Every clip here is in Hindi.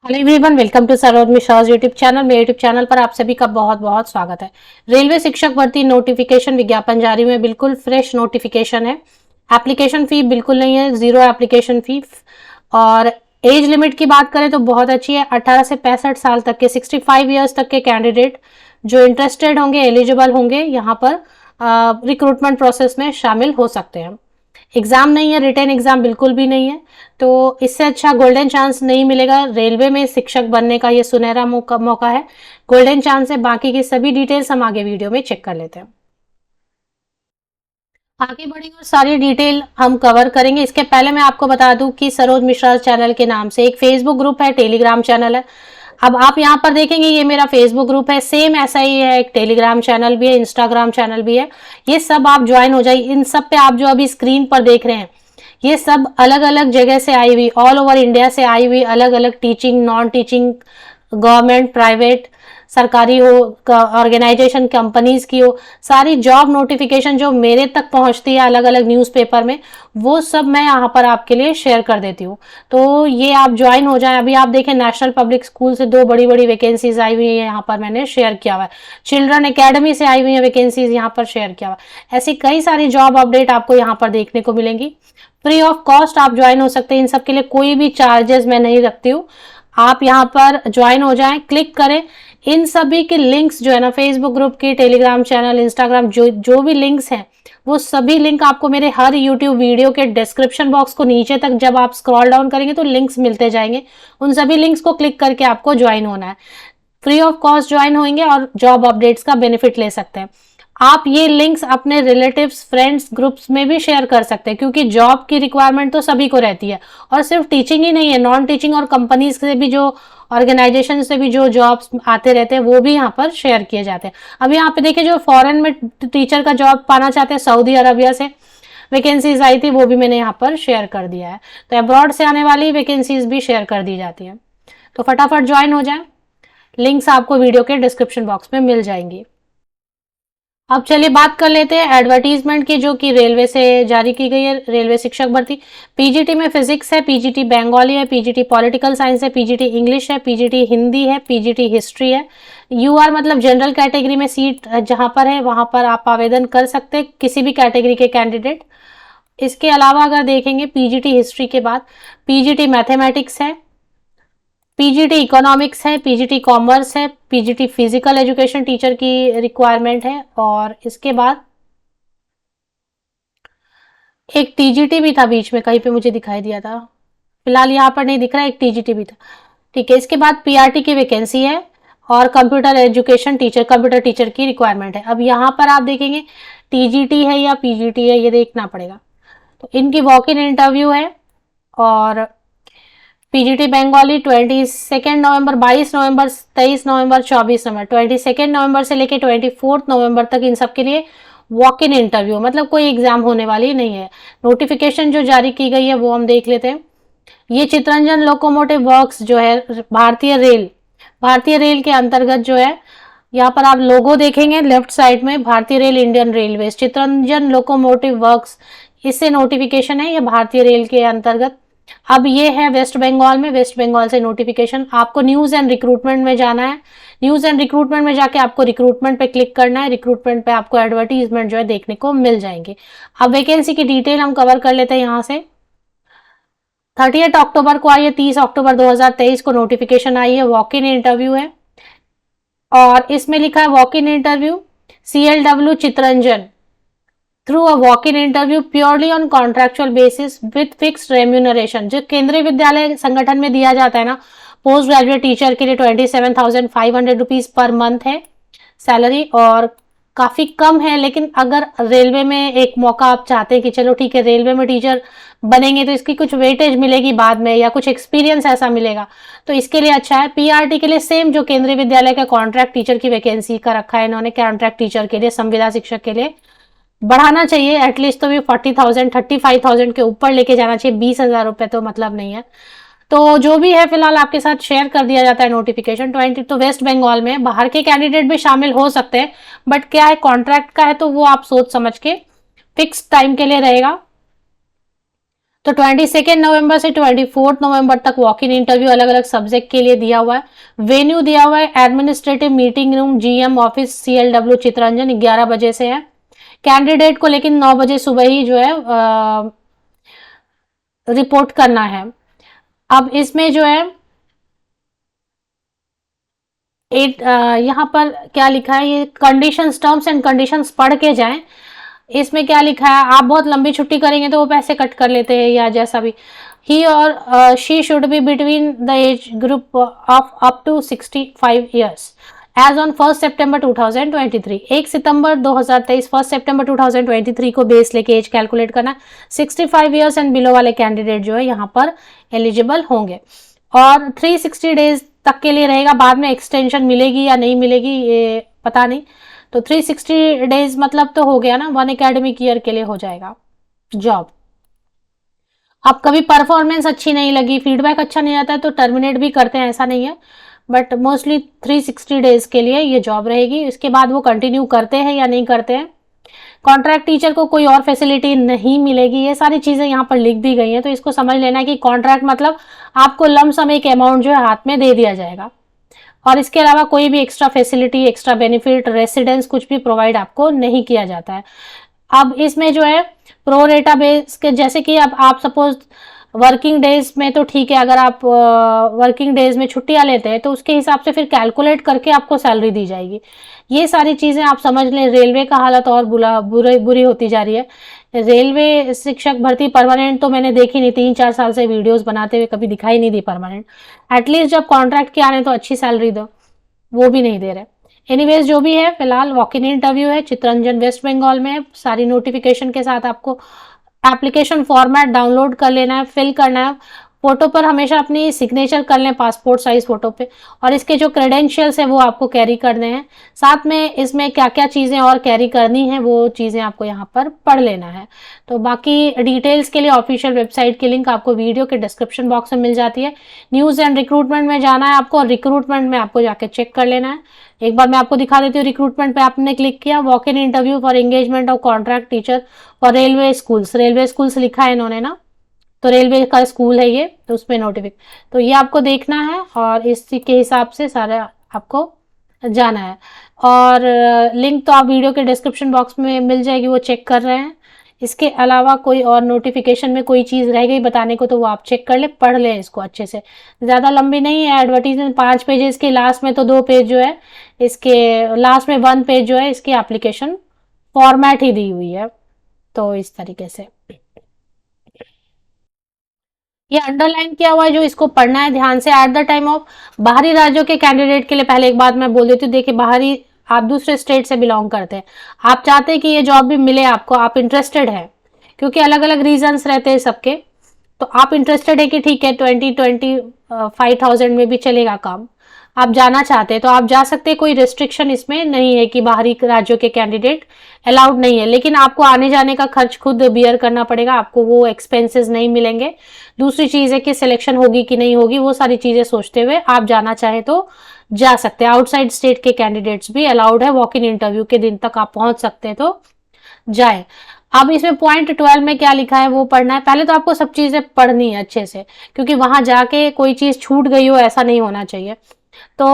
Hello everyone, welcome to Saroj Mishra YouTube channel. मेरे यूट्यूब चैनल पर आप सभी का बहुत बहुत स्वागत है। रेलवे शिक्षक भर्ती नोटिफिकेशन विज्ञापन जारी हुए, बिल्कुल फ्रेश नोटिफिकेशन है। एप्लीकेशन फी बिल्कुल नहीं है, जीरो एप्लीकेशन फी। और एज लिमिट की बात करें तो बहुत अच्छी है। 18 से 65 साल तक के, 65 ईयर्स तक के कैंडिडेट जो इंटरेस्टेड होंगे, एलिजिबल होंगे, यहाँ पर रिक्रूटमेंट प्रोसेस में शामिल हो सकते हैं। एग्जाम नहीं है, रिटेन एग्जाम बिल्कुल भी नहीं है। तो इससे अच्छा गोल्डन चांस नहीं मिलेगा। रेलवे में शिक्षक बनने का ये सुनहरा मौका है, गोल्डन चांस है। बाकी की सभी डिटेल्स हम आगे वीडियो में चेक कर लेते हैं। आगे बढ़ेंगे और सारी डिटेल हम कवर करेंगे। इसके पहले मैं आपको बता दूं कि सरोज मिश्रा चैनल के नाम से एक फेसबुक ग्रुप है, टेलीग्राम चैनल है। अब आप यहाँ पर देखेंगे, ये मेरा फेसबुक ग्रुप है, सेम ऐसा ही है। एक टेलीग्राम चैनल भी है, इंस्टाग्राम चैनल भी है। ये सब आप ज्वाइन हो जाइए। इन सब पे आप जो अभी स्क्रीन पर देख रहे हैं, ये सब अलग अलग जगह से आई हुई, ऑल ओवर इंडिया से आई हुई अलग अलग teaching, non teaching, government, private, सरकारी हो, ऑर्गेनाइजेशन, कंपनीज की हो, सारी जॉब नोटिफिकेशन जो मेरे तक पहुंचती है अलग अलग न्यूज़पेपर में, वो सब मैं यहाँ पर आपके लिए शेयर कर देती हूँ। तो ये आप ज्वाइन हो जाएं। अभी आप देखें, नेशनल पब्लिक स्कूल से दो बड़ी बड़ी वैकेंसीज आई हुई है, यहाँ पर मैंने शेयर किया हुआ है। चिल्ड्रन एकेडमी से आई हुई है वैकेंसीज, यहाँ पर शेयर किया हुआ है। ऐसी कई सारी जॉब अपडेट आपको यहाँ पर देखने को मिलेंगी। फ्री ऑफ कॉस्ट आप ज्वाइन हो सकते हैं। इन सब के लिए कोई भी चार्जेस मैं नहीं रखती हूँ। आप यहाँ पर ज्वाइन हो जाएं, क्लिक करें। इन सभी के लिंक्स जो है ना, फेसबुक ग्रुप की, टेलीग्राम चैनल, इंस्टाग्राम, जो जो भी लिंक्स हैं, वो सभी लिंक आपको मेरे हर यूट्यूब वीडियो के डिस्क्रिप्शन बॉक्स को नीचे तक जब आप स्क्रॉल डाउन करेंगे तो लिंक्स मिलते जाएंगे। उन सभी लिंक्स को क्लिक करके आपको ज्वाइन होना है। फ्री ऑफ कॉस्ट ज्वाइन होंगे और जॉब अपडेट्स का बेनिफिट ले सकते हैं। आप ये लिंक्स अपने रिलेटिव्स, फ्रेंड्स, ग्रुप्स में भी शेयर कर सकते हैं, क्योंकि जॉब की रिक्वायरमेंट तो सभी को रहती है। और सिर्फ टीचिंग ही नहीं है, नॉन टीचिंग और कंपनीज से भी, जो ऑर्गेनाइजेशन से भी जो जॉब्स आते रहते हैं, वो भी यहाँ पर शेयर किए जाते हैं। अब यहाँ पे देखिए, जो फॉरेन में टीचर का जॉब पाना चाहते हैं, सऊदी अरबिया से वैकेंसीज आई थी, वो भी मैंने यहाँ पर शेयर कर दिया है। तो अब्रॉड से आने वाली वैकेंसीज भी शेयर कर दी जाती है। तो फटाफट ज्वाइन हो जाए। लिंक्स आपको वीडियो के डिस्क्रिप्शन बॉक्स में मिल जाएंगी। अब चलिए बात कर लेते हैं एडवर्टीजमेंट की, जो कि रेलवे से जारी की गई है। रेलवे शिक्षक भर्ती पीजीटी में फिजिक्स है, पीजीटी बंगाली है, पीजीटी पॉलिटिकल साइंस है, पीजीटी इंग्लिश है, पीजीटी हिंदी है, पीजीटी हिस्ट्री है। यूआर मतलब जनरल कैटेगरी में सीट जहां पर है वहां पर आप आवेदन कर सकते हैं, किसी भी कैटेगरी के कैंडिडेट। इसके अलावा अगर देखेंगे पीजीटी हिस्ट्री के बाद पीजीटी मैथमेटिक्स है, पीजीटी इकोनॉमिक्स है, पीजीटी कॉमर्स है, पीजीटी फिजिकल एजुकेशन टीचर की रिक्वायरमेंट है। और इसके बाद एक टीजीटी भी था बीच में, कहीं पे मुझे दिखाई दिया था, फिलहाल यहाँ पर नहीं दिख रहा है। एक टीजीटी भी था, ठीक है। इसके बाद पीआरटी की वैकेंसी है और computer education teacher, computer teacher की रिक्वायरमेंट है। अब यहाँ पर आप देखेंगे टीजीटी है या पीजीटी है, ये देखना पड़ेगा। तो इनकी वॉक इन इंटरव्यू है। और पीजीटी बंगाली 22 नवंबर, 22 नवंबर, 23 नवंबर, 24 नवंबर, 22 नवंबर से लेके 24 नवंबर तक इन सब के लिए वॉक इन इंटरव्यू, मतलब कोई एग्जाम होने वाली नहीं है। नोटिफिकेशन जो जारी की गई है वो हम देख लेते हैं। ये चितरंजन लोकोमोटिव वर्क्स जो है, भारतीय रेल के अंतर्गत जो है, यहाँ पर आप लोगो देखेंगे लेफ्ट साइड में, भारतीय रेल, Indian railway, Chittaranjan locomotive works, इससे नोटिफिकेशन है, ये भारतीय रेल के अंतर्गत। अब ये है वेस्ट बंगाल में, वेस्ट बंगाल से नोटिफिकेशन। आपको न्यूज एंड रिक्रूटमेंट में जाना है। न्यूज एंड रिक्रूटमेंट में जाके आपको रिक्रूटमेंट पे क्लिक करना है। रिक्रूटमेंट पे आपको एडवर्टीजमेंट जो है देखने को मिल जाएंगे। अब वैकेंसी की डिटेल हम कवर कर लेते हैं यहाँ से। 30 अक्टूबर को आई है, 30 अक्टूबर 2023 को नोटिफिकेशन आई है। वॉक इन इंटरव्यू है और इसमें लिखा है walk in interview CLW Chittaranjan through a walk in interview purely on contractual basis with fixed remuneration. जो केंद्रीय विद्यालय संगठन में दिया जाता है ना, पोस्ट ग्रेजुएट टीचर के लिए 27,500 रुपीज पर मंथ है सैलरी, और काफी कम है। लेकिन अगर रेलवे में एक मौका आप चाहते हैं कि चलो ठीक है, रेलवे में टीचर बनेंगे तो इसकी कुछ वेटेज मिलेगी बाद में, या कुछ एक्सपीरियंस ऐसा मिलेगा, तो इसके लिए अच्छा है। पीआरटी के लिए सेम जो केंद्रीय विद्यालय का कॉन्ट्रैक्ट टीचर की वैकेंसी का रखा है इन्होंने, कॉन्ट्रैक्ट टीचर के लिए, संविदा शिक्षक के लिए बढ़ाना चाहिए एटलीस्ट, तो भी 40,000, 35,000 के ऊपर लेके जाना चाहिए। 20,000 रुपए तो मतलब नहीं है। तो जो भी है फिलहाल आपके साथ शेयर कर दिया जाता है नोटिफिकेशन। 20 तो वेस्ट बंगाल में, बाहर के कैंडिडेट भी शामिल हो सकते हैं, बट क्या है, कॉन्ट्रैक्ट का है तो वो आप सोच समझ के, फिक्स टाइम के लिए रहेगा। तो 22 नवंबर से 24 नवंबर तक वॉक इन इंटरव्यू अलग अलग सब्जेक्ट के लिए दिया हुआ है। वेन्यू दिया हुआ है administrative meeting room GM office CLW Chittaranjan 11 बजे से है। कैंडिडेट को लेकिन 9 बजे सुबह ही जो है रिपोर्ट करना है। अब इसमें जो है यहाँ पर क्या लिखा है, ये कंडीशंस, टर्म्स एंड कंडीशंस पढ़ के जाएं। इसमें क्या लिखा है, आप बहुत लंबी छुट्टी करेंगे तो वो पैसे कट कर लेते हैं या जैसा भी। ही और she should be between the age group of up to 65 years age on 1 सितंबर 2023। 1 सितंबर 2023 1 सितंबर 2023 को बेस लेके एज कैलकुलेट करना। 65 ईयर्स एंड बिलो वाले कैंडिडेट जो है यहाँ पर एलिजिबल होंगे। और 360 डेज तक के लिए रहेगा, बाद में एक्सटेंशन मिलेगी या नहीं मिलेगी ये पता नहीं। तो 360 डेज मतलब तो हो गया ना, 1 एकेडमिक ईयर के लिए हो जाएगा जॉब। अब कभी परफॉर्मेंस अच्छी नहीं लगी, फीडबैक अच्छा नहीं आता है तो टर्मिनेट भी करते हैं, ऐसा नहीं है, बट मोस्टली 360 डेज के लिए ये जॉब रहेगी। इसके बाद वो कंटिन्यू करते हैं या नहीं करते हैं। कॉन्ट्रैक्ट टीचर को कोई और फैसिलिटी नहीं मिलेगी, ये सारी चीजें यहाँ पर लिख दी गई हैं, तो इसको समझ लेना है कि कॉन्ट्रैक्ट मतलब आपको लमसम एक अमाउंट जो है हाथ में दे दिया जाएगा और इसके अलावा कोई भी extra facility, extra benefit, residence कुछ भी प्रोवाइड आपको नहीं किया जाता है। अब इसमें जो है प्रो रेटा बेस के, जैसे कि अब आप सपोज वर्किंग डेज में तो ठीक है, अगर आप वर्किंग डेज में छुट्टियां लेते हैं तो उसके हिसाब से फिर कैलकुलेट करके आपको सैलरी दी जाएगी। ये सारी चीजें आप समझ लें। रेलवे का हालत और बुरी होती जा रही है। रेलवे शिक्षक भर्ती परमानेंट तो मैंने देखी नहीं, 3-4 साल से वीडियोस बनाते हुए कभी दिखाई नहीं दी परमानेंट। एटलीस्ट जब कॉन्ट्रैक्ट के आने तो अच्छी सैलरी दो, वो भी नहीं दे रहे। एनीवेज जो भी है, फिलहाल वॉक इन इंटरव्यू है, चितरंजन वेस्ट बंगाल में है। सारी नोटिफिकेशन के साथ आपको एप्लीकेशन फॉर्मेट डाउनलोड कर लेना है, फिल करना है। फोटो पर हमेशा अपनी सिग्नेचर कर लें, पासपोर्ट साइज फोटो पे, और इसके जो क्रेडेंशियल्स है वो आपको कैरी करने हैं। साथ में इसमें क्या क्या चीज़ें और कैरी करनी है वो चीज़ें आपको यहाँ पर पढ़ लेना है। तो बाकी डिटेल्स के लिए ऑफिशियल वेबसाइट की लिंक आपको वीडियो के डिस्क्रिप्शन बॉक्स में मिल जाती है। न्यूज़ एंड रिक्रूटमेंट में जाना है आपको, और रिक्रूटमेंट में आपको जाके चेक कर लेना है। एक बार मैं आपको दिखा देती हूँ। रिक्रूटमेंट पे आपने क्लिक किया, walk in interview for engagement of contract teacher और रेलवे स्कूल्स, रेलवे स्कूल्स लिखा है इन्होंने ना, तो रेलवे का स्कूल है ये, तो उसमें नोटिफिक, तो ये आपको देखना है और इसके हिसाब से सारा आपको जाना है। और लिंक तो आप वीडियो के डिस्क्रिप्शन बॉक्स में मिल जाएगी, वो चेक कर रहे हैं। इसके अलावा कोई और नोटिफिकेशन में कोई चीज़ रह गई बताने को तो वो आप चेक कर ले, पढ़ लें इसको अच्छे से। ज़्यादा लंबी नहीं है एडवर्टीजमेंट, 5 पेजेस के, लास्ट में तो 2 पेज जो है इसके, लास्ट में 1 पेज जो है इसकी एप्लीकेशन फॉर्मेट ही दी हुई है। तो इस तरीके से ये अंडरलाइन किया हुआ है जो इसको पढ़ना है ध्यान से। एट द टाइम ऑफ बाहरी राज्यों के कैंडिडेट के लिए पहले एक बात मैं बोल देती हूँ, देखिए बाहरी, आप दूसरे स्टेट से बिलोंग करते हैं, आप चाहते हैं कि ये जॉब भी मिले आपको, आप इंटरेस्टेड है, क्योंकि अलग अलग रीजंस रहते हैं सबके, तो आप इंटरेस्टेड है कि ठीक है 20-25,000 में भी चलेगा काम, आप जाना चाहते हैं तो आप जा सकते हैं। कोई रिस्ट्रिक्शन इसमें नहीं है कि बाहरी राज्यों के कैंडिडेट अलाउड नहीं है, लेकिन आपको आने जाने का खर्च खुद बियर करना पड़ेगा, आपको वो एक्सपेंसेस नहीं मिलेंगे। दूसरी चीज़ है कि सिलेक्शन होगी कि नहीं होगी, वो सारी चीज़ें सोचते हुए आप जाना चाहें तो जा सकते हैं। आउटसाइड स्टेट के कैंडिडेट्स भी अलाउड है, वॉक इन इंटरव्यू के दिन तक आप पहुंच सकते हैं तो जाए। अब इसमें पॉइंट 12 में क्या लिखा है वो पढ़ना है। पहले तो आपको सब चीज़ें पढ़नी है अच्छे से, क्योंकि वहां जाके कोई चीज़ छूट गई हो ऐसा नहीं होना चाहिए। तो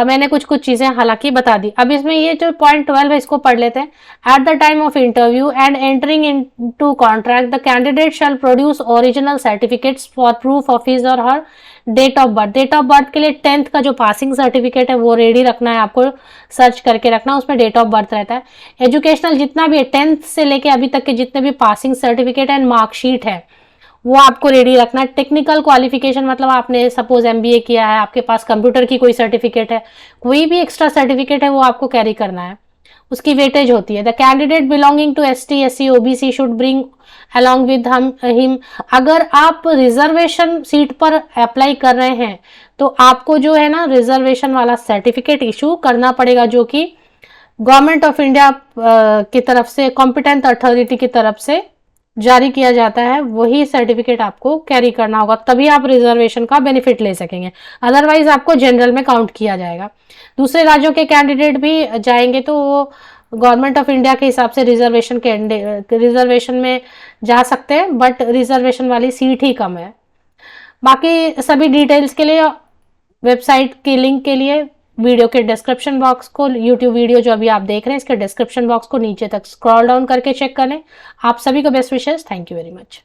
मैंने कुछ कुछ चीजें हालांकि बता दी। अब इसमें ये जो पॉइंट 12 है इसको पढ़ लेते हैं। At the time of interview and entering into contract the candidate shall produce original certificates for proof of his or her date of birth. Date of birth के लिए 10th का जो पासिंग सर्टिफिकेट है वो रेडी रखना है, आपको सर्च करके रखना, उसमें डेट ऑफ बर्थ रहता है। एजुकेशनल जितना भी है 10th से लेके अभी तक के जितने भी पासिंग सर्टिफिकेट एंड मार्कशीट है वो आपको रेडी रखना है। टेक्निकल क्वालिफिकेशन मतलब आपने सपोज MBA किया है, आपके पास कंप्यूटर की कोई सर्टिफिकेट है, कोई भी एक्स्ट्रा सर्टिफिकेट है वो आपको कैरी करना है, उसकी वेटेज होती है। The candidate belonging to ST SC OBC should bring along with him. अगर आप रिजर्वेशन सीट पर अप्लाई कर रहे हैं तो आपको जो है ना रिजर्वेशन वाला सर्टिफिकेट इशू करना पड़ेगा, जो कि गवर्नमेंट ऑफ इंडिया की तरफ से, कॉम्पिटेंट अथॉरिटी की तरफ से जारी किया जाता है, वही सर्टिफिकेट आपको कैरी करना होगा, तभी आप रिजर्वेशन का बेनिफिट ले सकेंगे, अदरवाइज आपको जनरल में काउंट किया जाएगा। दूसरे राज्यों के कैंडिडेट भी जाएंगे तो वो गवर्नमेंट ऑफ इंडिया के हिसाब से रिजर्वेशन में जा सकते हैं, बट रिजर्वेशन वाली सीट ही कम है। बाकी सभी डिटेल्स के लिए, वेबसाइट की लिंक के लिए वीडियो के डिस्क्रिप्शन बॉक्स को, यूट्यूब वीडियो जो अभी आप देख रहे हैं इसके डिस्क्रिप्शन बॉक्स को नीचे तक स्क्रॉल डाउन करके चेक करें। आप सभी को best wishes. Thank you very much.